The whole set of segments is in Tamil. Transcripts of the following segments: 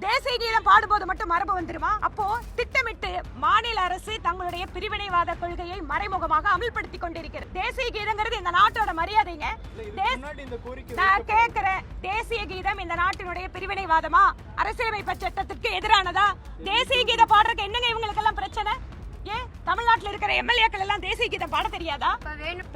தேசிய கீதம் பாடும்போது மட்டும் மரபு வந்துருமா? அப்போ திட்டமிட்டு மாநில அரசு தங்களுடைய பிரிவினைவாத கொள்கையை மறைமுகமாக அமல்படுத்தி கொண்டிருக்கிறது. தேசிய கீதங்கிறது இந்த நாட்டோட மரியாதைங்க. நான் கேட்கிறேன், தேசிய கீதம் இந்த நாட்டினுடைய பிரிவினைவாதமா, அரசியலமைப்பு சட்டத்திற்கு எதிரானதா? தேசிய கீதம் பாடுறதுக்கு என்னங்க இவங்களுக்கு எல்லாம் பிரச்சனை? ஏன் தமிழ்நாட்டில் இருக்கிற எம்எல்ஏக்கள் எல்லாம் தேசிய கீதம் பாட தெரியாதா?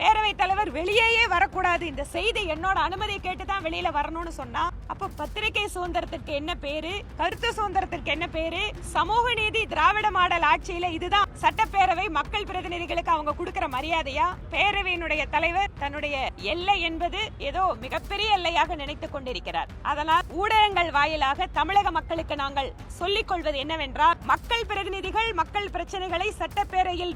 பேரவைத் தலைவர் வெளியே வரக்கூடாது, இந்த செய்தி என்னோட அனுமதி கேட்டுதான் வெளியில வரணும்னு சொன்னா, அப்ப பத்திரிகை சுதந்திரத்திற்கு என்ன பேரு, கருத்து சுதந்திரத்திற்கு என்ன பேரு? சமூக நீதி திராவிட மாடல் ஆட்சியில இதுதான் சட்டப்பேரவை மக்கள் பிரதிநிதிகளுக்கு அவங்க கொடுக்கிற மரியாதையா? பேரவையினுடைய தலைவர் தன்னுடைய எல்லை என்பது ஏதோ மிகப்பெரிய எல்லையாக நினைத்துக் கொண்டிருக்கிறார். அதனால் ஊடகங்கள் வாயிலாக தமிழக மக்களுக்கு நாங்கள் சொல்லிக் கொள்வது என்னவென்றால், மக்கள் பிரதிநிதிகள் மக்கள் பிரச்சனைகளை சட்டப்பேரவையில்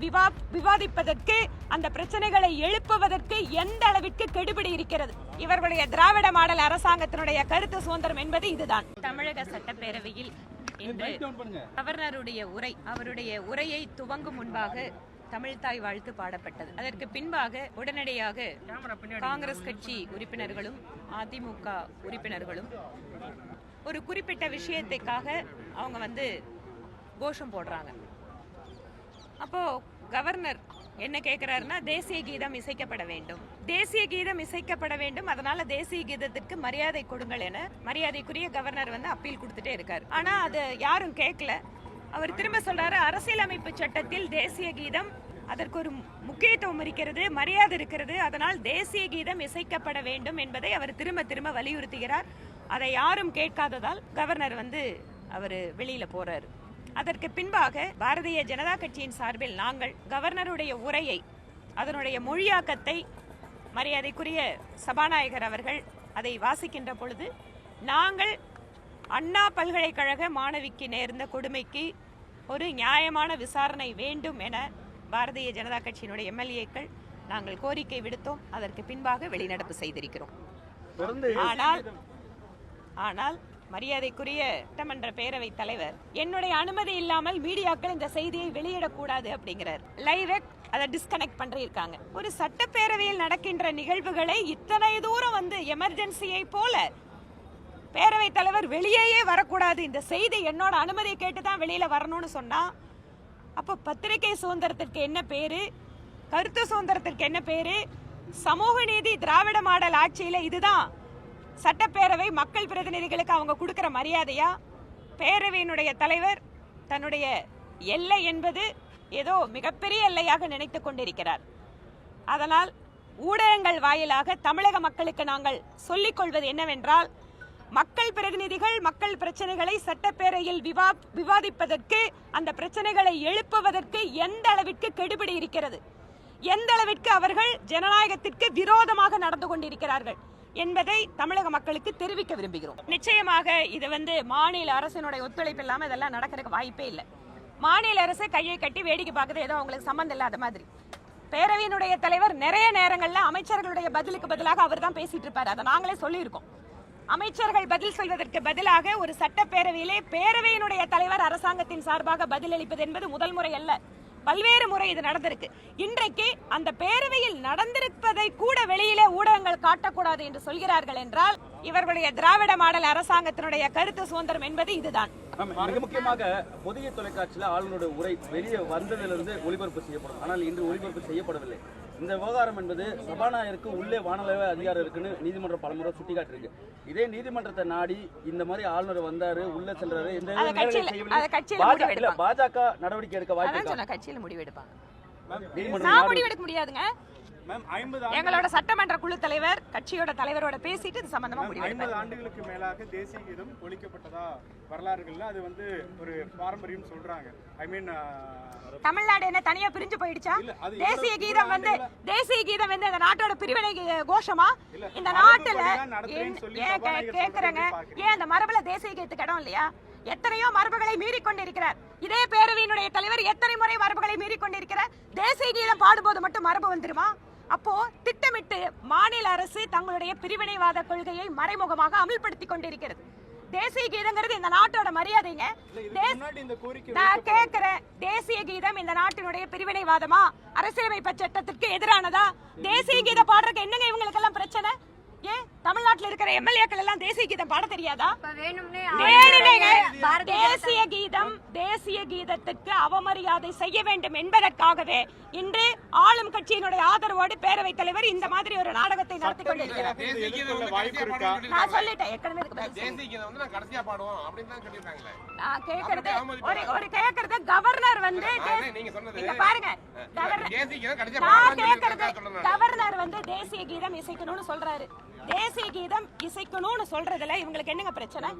விவாதிப்பதற்கு, அந்த பிரச்சனைகளை எழுப்புவதற்கு எந்த அளவிற்கு கெடுபிடி இருக்கிறது. இவர்களுடைய திராவிட மாடல் அரசாங்கத்தினுடைய கருத்து சுதந்திரம் என்பது இதுதான். தமிழக சட்டப்பேரவையில் இன்று கவர்னருடைய உரை, அவருடைய உரையை துவங்கும் முன்பாக தமிழ்தாய் வாழ்த்து பாடப்பட்டது. அதற்கு பின்பாக உடனடியாக காங்கிரஸ் கட்சி உறுப்பினர்களும் அதிமுக உறுப்பினர்களும் ஒரு குறிப்பிட்ட விஷயத்துக்காக அவங்க கோஷம் போடுறாங்க. அப்போ கவர்னர் என்ன கேட்கிறாருன்னா, தேசிய கீதம் இசைக்கப்பட வேண்டும், தேசிய கீதம் இசைக்கப்பட வேண்டும், அதனால தேசிய கீதத்திற்கு மரியாதை கொடுங்கள் என மரியாதைக்குரிய கவர்னர் அப்பீல் கொடுத்துட்டே இருக்காரு. ஆனா அது யாரும் கேட்கல. அவர் திரும்ப சொல்றாரு, அரசியலமைப்பு சட்டத்தில் தேசிய கீதம் அதற்கு ஒரு முக்கியத்துவம் இருக்கிறது, மரியாதை இருக்கிறது, அதனால் தேசிய கீதம் இசைக்கப்பட வேண்டும் என்பதை அவர் திரும்ப திரும்ப வலியுறுத்துகிறார். அதை யாரும் கேட்காததால் கவர்னர் அவர் வெளியில போறாரு. அதற்கு பின்பாக பாரதிய ஜனதா கட்சியின் சார்பில் நாங்கள் கவர்னருடைய உரையை, அதனுடைய மொழியாக்கத்தை மரியாதைக்குரிய சபாநாயகர் அவர்கள் அதை வாசிக்கின்ற பொழுது, நாங்கள் அண்ணா பல்கலைக்கழக மாணவிக்கு நேர்ந்த கொடுமைக்கு ஒரு நியாயமான விசாரணை வேண்டும் என பாரதிய ஜனதா கட்சியினுடைய எம்எல்ஏக்கள் நாங்கள் கோரிக்கை விடுத்தோம். அதற்கு பின்பாக வெளிநடப்பு செய்திருக்கிறோம். ஆனால் மரியாதைக்குரிய சட்டமன்ற பேரவைத் தலைவர் என்னுடைய அனுமதி இல்லாமல் மீடியாக்கள் இந்த செய்தியை வெளியிடக்கூடாது அப்படிங்கிறார். லைவ் அதை டிஸ்கனெக்ட் பண்ணிருக்காங்க. ஒரு சட்டப்பேரவையில் நடக்கின்ற நிகழ்வுகளை இத்தனை தூரம் எமர்ஜென்சியை போல பேரவைத் தலைவர் வெளியே வரக்கூடாது, இந்த செய்தி என்னோட அனுமதியை கேட்டுதான் வெளியில வரணும்னு சொன்னா, அப்ப பத்திரிகை சுதந்திரத்திற்கு என்ன பேரு, கருத்து சுதந்திரத்திற்கு என்ன பேரு? சமூக நீதி திராவிட மாடல் ஆட்சியில இதுதான் சட்டப்பேரவை மக்கள் பிரதிநிதிகளுக்கு அவங்க கொடுக்கிற மரியாதையா? பேரவையினுடைய தலைவர் தன்னுடைய எல்லை என்பது ஏதோ மிகப்பெரிய எல்லையாக நினைத்துக் கொண்டிருக்கிறார். அதனால் ஊடகங்கள் வாயிலாக தமிழக மக்களுக்கு நாங்கள் சொல்லிக் கொள்வது என்னவென்றால், மக்கள் பிரதிநிதிகள் மக்கள் பிரச்சனைகளை சட்டப்பேரவையில் விவாதிப்பதற்கு, அந்த பிரச்சனைகளை எழுப்புவதற்கு எந்த அளவிற்கு கெடுபிடி இருக்கிறது, எந்த அளவிற்கு அவர்கள் ஜனநாயகத்திற்கு விரோதமாக நடந்து கொண்டிருக்கிறார்கள் என்பதை தமிழக மக்களுக்கு தெரிவிக்க விரும்புகிறோம். நிச்சயமாக இது மாநில அரசினுடைய ஒத்துழைப்பு இல்லாம இதெல்லாம் நடக்கிறதுக்கு வாய்ப்பே இல்லை. மாநில அரசு கையை கட்டி வேடிக்கை பார்க்கறது ஏதோ அவங்களுக்கு சம்பந்தம் இல்லாத மாதிரி. பேரவையினுடைய தலைவர் நிறைய நேரங்கள்ல அமைச்சர்களுடைய பதிலுக்கு பதிலாக அவர் தான் பேசிட்டு இருப்பாரு. அதை நாங்களே சொல்லியிருக்கோம். அமைச்சர்கள் பதில் சொல்வதற்கு பதிலாக ஒரு சட்டப்பேரவையிலே பேரவையினுடைய தலைவர் அரசாங்கத்தின் சார்பாக பதிலளிப்பது என்பது முதல் முறை அல்ல, பல்வேறு முறை இது நடந்திருக்கு. இன்றைக்கு அந்த பேரவையில் நடந்திருப்பதை கூட வெளியிலே ஊடகங்கள் காட்டக்கூடாது என்று சொல்கிறார்கள் என்றால், இவர்களுடைய திராவிட மாடல் அரசாங்கத்தினுடைய கருத்து சுதந்திரம் என்பது இதுதான். மிக முக்கியமாக புதிய தொலைக்காட்சியில் ஆளுநருடைய உரை வெளியே வந்ததிலிருந்து ஒளிபரப்பு செய்யப்படும், ஆனால் இன்று ஒளிபரப்பு செய்யப்படவில்லை. இந்த விவகாரம் என்பது சபாநாயகருக்கு உள்ளே வானளவு அதிகாரம் இருக்குன்னு நீதிமன்றம் பலமுறை சுட்டிக்காட்டிருக்கு. இதே நீதிமன்றத்தை நாடி இந்த மாதிரி ஆளுநர் வந்தாரு, உள்ள செல்றாரு, பாஜக நடவடிக்கை எடுக்க வாய்ப்பு கட்சியில் முடிவெடுப்பாங்க. முடிவெடுக்க முடியாதுங்க. எங்களோட சட்டமன்ற குழு தலைவர் கட்சியோட தலைவரோட பேசிட்டு இது சம்பந்தமா முடிவெடுப்பாங்க. 50 ஆண்டுகளுக்கு மேலாக தேசிய கீதம் ஒழிக்கப்பட்டதா வரலாறுகள்ல அது ஒரு பாரம்பரியம் சொல்றாங்க. தமிழ்நாடு என்ன தனியா பிரிஞ்சு போயிடுச்சா? தேசிய கீதம் இந்த நாட்டோட பிரிவினை கோஷமா? இந்த நாட்டுல கேக்குறேங்க, ஏன் அந்த மரபுல தேசிய கீதத்துக்கு இடம் இல்லையா? எத்தனையோ மரபுகளை மீறி கொண்டிருக்கிறார். இதே பேரவையினுடைய தலைவர் எத்தனை முறை மரபுகளை மீறி கொண்டிருக்கிறார். தேசிய கீதம் பாடும்போது மட்டும் மரபு வந்துருமா? அப்போ திட்டமிட்டு மாநில அரசு தங்களுடைய பிரிவினைவாத கொள்கையை மறைமுகமாக அமல்படுத்தி கொண்டிருக்கிறது. தேசிய கீதங்கிறது இந்த நாட்டோட மரியாதைங்க. நான் கேட்கிறேன், தேசிய கீதம் இந்த நாட்டினுடைய பிரிவினைவாதமா, அரசியலமைப்பு சட்டத்திற்கு எதிரானதா? தேசிய கீதம் பாடுறதுக்கு என்னங்க இவங்களுக்கு எல்லாம் பிரச்சனை? ஏன் தமிழ்நாட்டில் இருக்கிற எம்எல்ஏக்கள் எல்லாம் தேசிய கீதம் பாட தெரியாதா? தேசிய கீதத்துக்கு அவமரியாதை செய்ய வேண்டும் என்பதற்காகவே இன்று ஆளும் கட்சியினுடைய ஆதரவோடு பேரவைத் தலைவர் இந்த மாதிரி ஒரு நாடகத்தை நடத்தி கொண்டிருக்கிறார். நான் சொல்லிட்டேன் ஏற்கனவே நான் கேட்கறது ஒரு கேட்கறது கவர்னர் வந்து இங்க பாருங்க நான் கேட்கறது கவர்னர் வந்து தேசிய கீதம் இசைக்கணும்னு சொல்றாரு. தேசிய கீதம் இசைக்கணும்னு சொல்றதுல இவங்களுக்கு என்னங்க பிரச்சனை?